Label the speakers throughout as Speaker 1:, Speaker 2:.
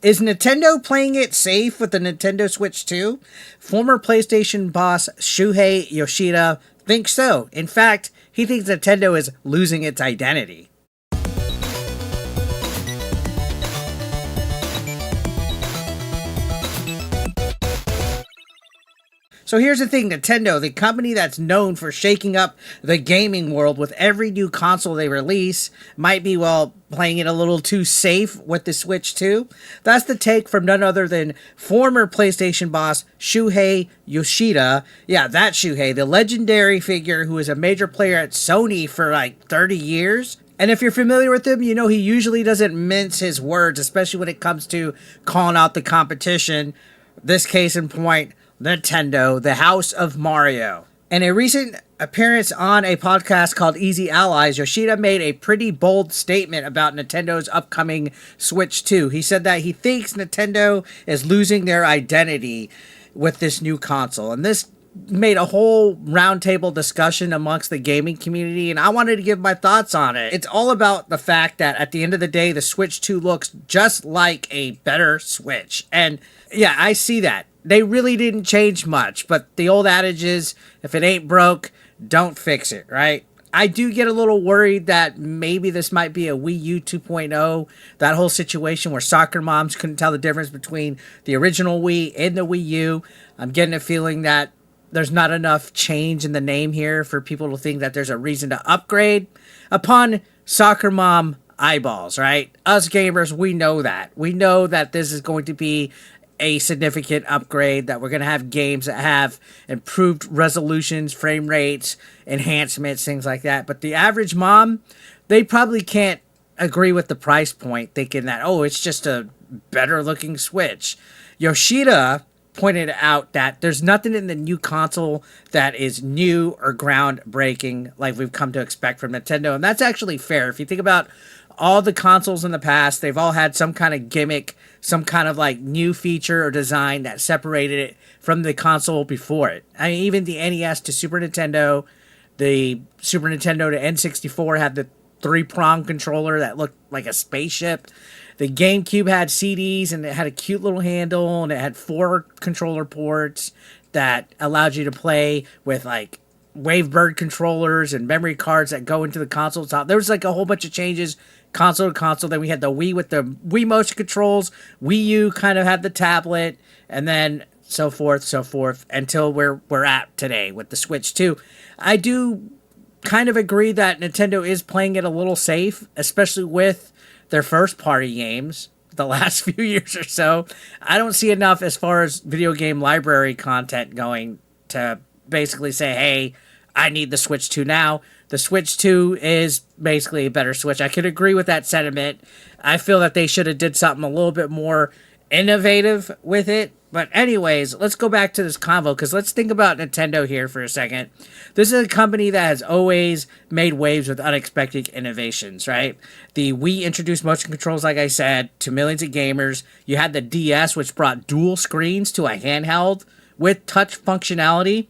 Speaker 1: Is Nintendo playing it safe with the Nintendo Switch 2? Former PlayStation boss Shuhei Yoshida thinks so. In fact, he thinks Nintendo is losing its identity. So here's the thing, Nintendo, the company that's known for shaking up the gaming world with every new console they release, might be, well, playing it a little too safe with the Switch 2. That's the take from none other than former PlayStation boss Shuhei Yoshida. Yeah, that Shuhei, the legendary figure who was a major player at Sony for like 30 years. And if you're familiar with him, you know he usually doesn't mince his words, especially when it comes to calling out the competition. This case in point, Nintendo, the House of Mario. In a recent appearance on a podcast called Easy Allies, Yoshida made a pretty bold statement about Nintendo's upcoming Switch 2. He said that he thinks Nintendo is losing their identity with this new console. And this made a whole roundtable discussion amongst the gaming community, and I wanted to give my thoughts on it. It's all about the fact that at the end of the day, the Switch 2 looks just like a better Switch. And yeah, I see that. They really didn't change much, but the old adage is, if it ain't broke, don't fix it, right? I do get a little worried that maybe this might be a Wii U 2.0, that whole situation where soccer moms couldn't tell the difference between the original Wii and the Wii U. I'm getting a feeling that there's not enough change in the name here for people to think that there's a reason to upgrade upon soccer mom eyeballs, right? Us gamers, we know that. We know that this is going to be a significant upgrade, that we're going to have games that have improved resolutions, frame rates, enhancements, things like that. But the average mom, they probably can't agree with the price point, thinking that, oh, it's just a better looking Switch. Yoshida pointed out that there's nothing in the new console that is new or groundbreaking like we've come to expect from Nintendo. And that's actually fair. If you think about all the consoles in the past, they've all had some kind of gimmick, some kind of like new feature or design that separated it from the console before it. I mean, even the NES to Super Nintendo, the Super Nintendo to N64 had the 3-prong controller that looked like a spaceship. The GameCube had CDs and it had a cute little handle and it had 4 controller ports that allowed you to play with like Wavebird controllers and memory cards that go into the console top. There was like a whole bunch of changes console to console. Then we had the Wii with the Wii motion controls. Wii U kind of had the tablet, and then so forth, until we're at today with the Switch 2. I do kind of agree that Nintendo is playing it a little safe, especially with their first party games the last few years or so. I don't see enough as far as video game library content going to basically say, hey, I need the Switch 2 now. The Switch 2 is basically a better Switch. I could agree with that sentiment. I feel that they should have did something a little bit more innovative with it. But anyways, let's go back to this convo, because let's think about Nintendo here for a second. This is a company that has always made waves with unexpected innovations, right? The Wii introduced motion controls, like I said, to millions of gamers. You had the DS, which brought dual screens to a handheld with touch functionality.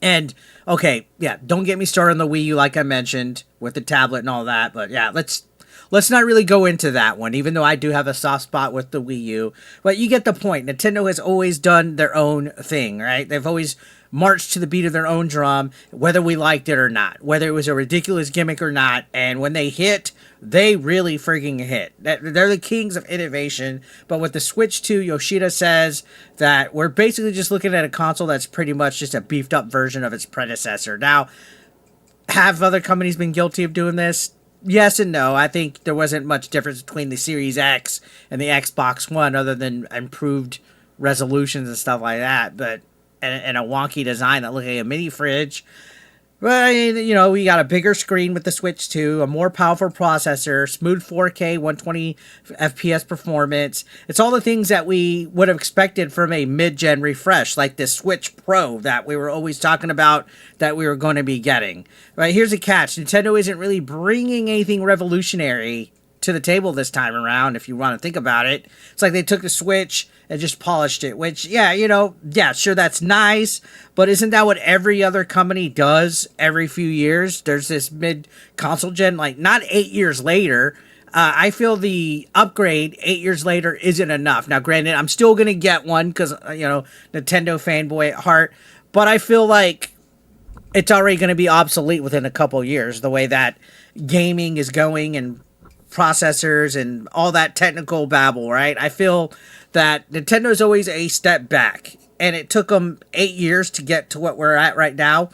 Speaker 1: And, okay, yeah, don't get me started on the Wii U, like I mentioned, with the tablet and all that. But, yeah, let's not really go into that one, even though I do have a soft spot with the Wii U. But you get the point. Nintendo has always done their own thing, right? They've always marched to the beat of their own drum, whether we liked it or not, whether it was a ridiculous gimmick or not. And when they hit, they really freaking hit. They're the kings of innovation. But with the Switch 2, Yoshida says that we're basically just looking at a console that's pretty much just a beefed up version of its predecessor. Now, have other companies been guilty of doing this? Yes and no. I think there wasn't much difference between the Series X and the Xbox One other than improved resolutions and stuff like that, but and a wonky design that looked like a mini fridge. But, I mean, you know, we got a bigger screen with the Switch 2, a more powerful processor, smooth 4K, 120 FPS performance. It's all the things that we would have expected from a mid-gen refresh, like the Switch Pro that we were always talking about that we were going to be getting. Right, here's a catch. Nintendo isn't really bringing anything revolutionary to the table this time around, if you want to think about it. It's like they took the Switch and just polished it, which, yeah, you know, yeah, sure, that's nice, but isn't that what every other company does every few years? There's this mid-console gen, like, not 8 years later. I feel the upgrade 8 years later isn't enough. Now, granted, I'm still gonna get one because Nintendo fanboy at heart, but I feel like it's already going to be obsolete within a couple years. The way that gaming is going and processors and all that technical babble, right? I feel that Nintendo's always a step back, and it took them 8 years to get to what we're at right now.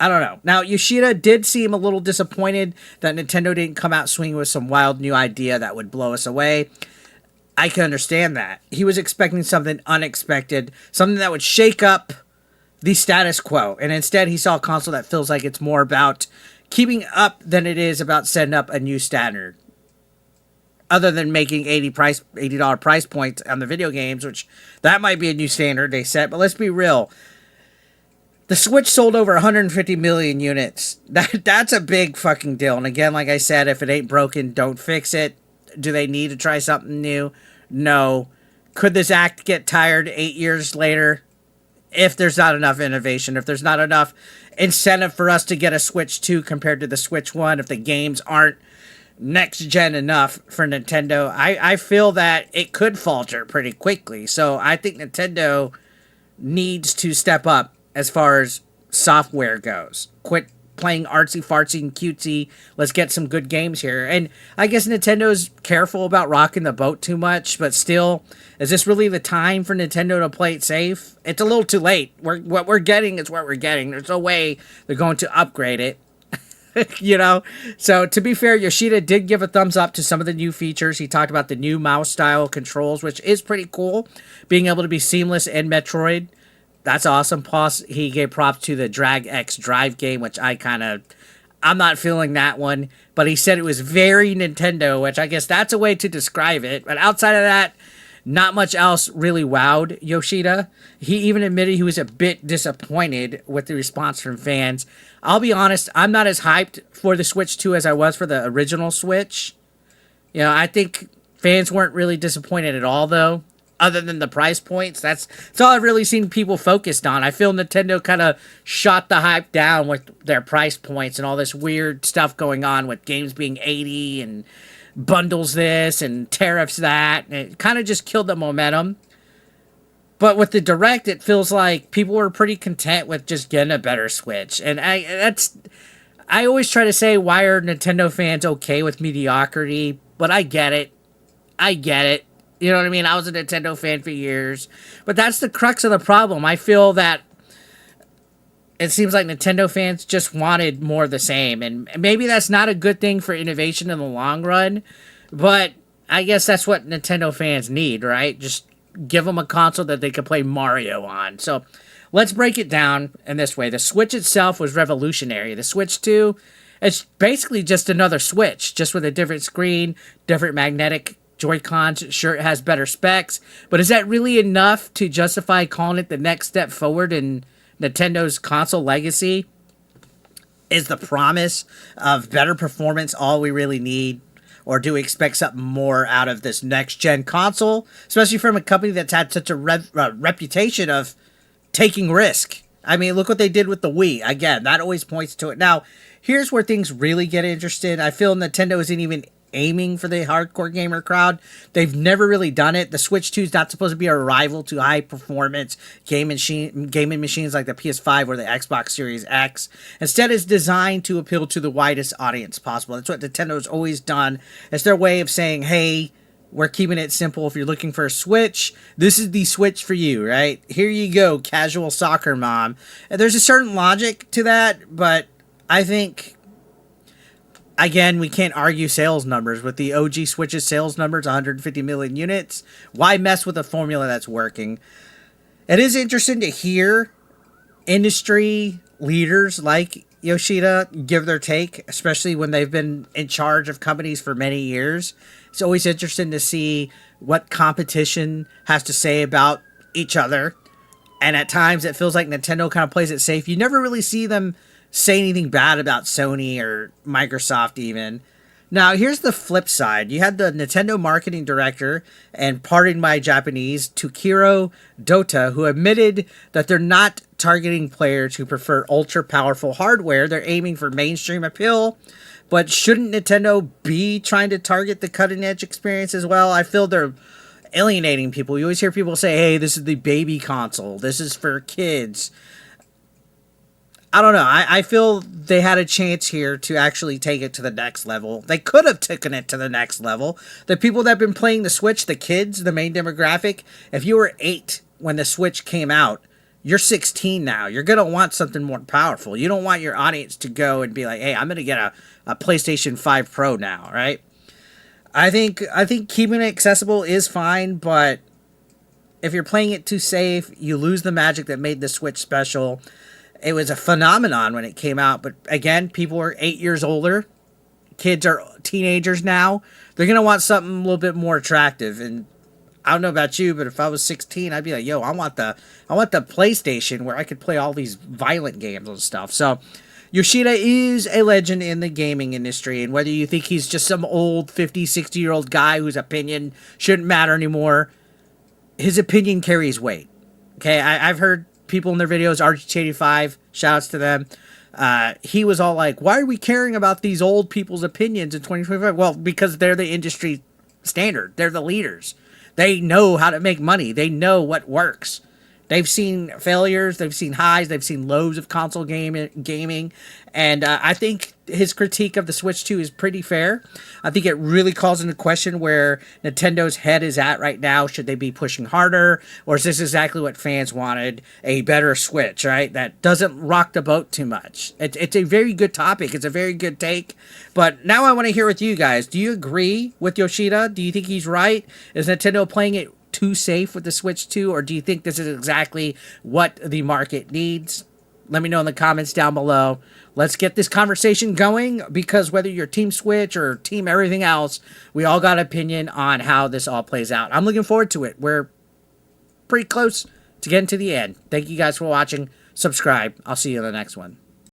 Speaker 1: I don't know. Now, Yoshida did seem a little disappointed that Nintendo didn't come out swinging with some wild new idea that would blow us away. I can understand that. He was expecting something unexpected, something that would shake up the status quo. And instead, he saw a console that feels like it's more about keeping up than it is about setting up a new standard. Other than making $80 price points on the video games, which that might be a new standard they set. But let's be real. The Switch sold over 150 million units. That's a big fucking deal. And again, like I said, if it ain't broken, don't fix it. Do they need to try something new? No. Could this act get tired 8 years later? If there's not enough innovation, if there's not enough incentive for us to get a Switch 2 compared to the Switch 1, if the games aren't next gen enough for Nintendo, I feel that it could falter pretty quickly. So I think Nintendo needs to step up as far as software goes. Quit playing artsy fartsy and cutesy. Let's get some good games here. And I guess Nintendo's careful about rocking the boat too much, but still, is this really the time for Nintendo to play it safe? It's a little too late. What we're getting is what we're getting. There's no way they're going to upgrade it. So to be fair, Yoshida did give a thumbs up to some of the new features. He talked about the new mouse style controls, which is pretty cool. Being able to be seamless in Metroid. That's awesome. Plus, he gave props to the Drag X Drive game, which I'm not feeling that one. But he said it was very Nintendo, which I guess that's a way to describe it. But outside of that, not much else really wowed Yoshida. He even admitted he was a bit disappointed with the response from fans. I'll be honest, I'm not as hyped for the Switch 2 as I was for the original Switch. I think fans weren't really disappointed at all, though. Other than the price points, that's all I've really seen people focused on. I feel Nintendo kind of shot the hype down with their price points and all this weird stuff going on with games being 80 and bundles this and tariffs that. And it kind of just killed the momentum. But with the Direct, it feels like people were pretty content with just getting a better Switch. And I always try to say, why are Nintendo fans okay with mediocrity? But I get it. You know what I mean? I was a Nintendo fan for years. But that's the crux of the problem. I feel that it seems like Nintendo fans just wanted more of the same. And maybe that's not a good thing for innovation in the long run. But I guess that's what Nintendo fans need, right? Just give them a console that they can play Mario on. So let's break it down in this way. The Switch itself was revolutionary. The Switch 2, it's basically just another Switch, just with a different screen, different magnetic Joy-Cons. Sure, it has better specs, but is that really enough to justify calling it the next step forward in Nintendo's console legacy? Is the promise of better performance all we really need? Or do we expect something more out of this next-gen console? Especially from a company that's had such a reputation of taking risk. I mean, look what they did with the Wii. Again, that always points to it. Now, here's where things really get interesting. I feel Nintendo isn't even aiming for the hardcore gamer crowd. They've never really done it. The Switch 2 is not supposed to be a rival to high performance gaming machines like the PS5 or the Xbox Series X. Instead, it's designed to appeal to the widest audience possible. That's what Nintendo's always done. It's their way of saying, hey, we're keeping it simple. If you're looking for a Switch, this is the Switch for you, right? Here you go, casual soccer mom. And there's a certain logic to that, but I think, again, we can't argue sales numbers. With the OG Switch's sales numbers, 150 million units, why mess with a formula that's working? It is interesting to hear industry leaders like Yoshida give their take, especially when they've been in charge of companies for many years. It's always interesting to see what competition has to say about each other. And at times it feels like Nintendo kind of plays it safe. You never really see them say anything bad about Sony or Microsoft even. Now, here's the flip side. You had the Nintendo marketing director, and pardon my Japanese, Tukiro Dota, who admitted that they're not targeting players who prefer ultra-powerful hardware. They're aiming for mainstream appeal. But shouldn't Nintendo be trying to target the cutting edge experience as well? I feel they're alienating people. You always hear people say, hey, this is the baby console. This is for kids. I don't know. I feel they had a chance here to actually take it to the next level. They could have taken it to the next level. The people that have been playing the Switch, the kids, the main demographic, if you were 8 when the Switch came out, you're 16 now. You're going to want something more powerful. You don't want your audience to go and be like, hey, I'm going to get a PlayStation 5 Pro now, right? I think keeping it accessible is fine, but if you're playing it too safe, you lose the magic that made the Switch special. It was a phenomenon when it came out, but again, people are 8 years older. Kids are teenagers now. They're going to want something a little bit more attractive. And I don't know about you, but if I was 16, I'd be like, yo, I want the PlayStation where I could play all these violent games and stuff. So Yoshida is a legend in the gaming industry, and whether you think he's just some old 50, 60-year-old guy whose opinion shouldn't matter anymore, his opinion carries weight. Okay, I've heard people in their videos, RG85, shoutouts to them. He was all like, why are we caring about these old people's opinions in 2025? Well, because they're the industry standard. They're the leaders. They know how to make money. They know what works. They've seen failures, they've seen highs, they've seen lows of console gaming, and I think his critique of the Switch 2 is pretty fair. I think it really calls into question where Nintendo's head is at right now. Should they be pushing harder, or is this exactly what fans wanted, a better Switch, right, that doesn't rock the boat too much? It's a very good topic. It's a very good take, but now I want to hear with you guys. Do you agree with Yoshida? Do you think he's right? Is Nintendo playing it too safe with the Switch 2, or do you think this is exactly what the market needs? Let me know in the comments down below. Let's get this conversation going, because whether you're Team Switch or Team everything else, we all got an opinion on how this all plays out. I'm looking forward to it. We're pretty close to getting to the end. Thank you guys for watching. Subscribe. I'll see you in the next one.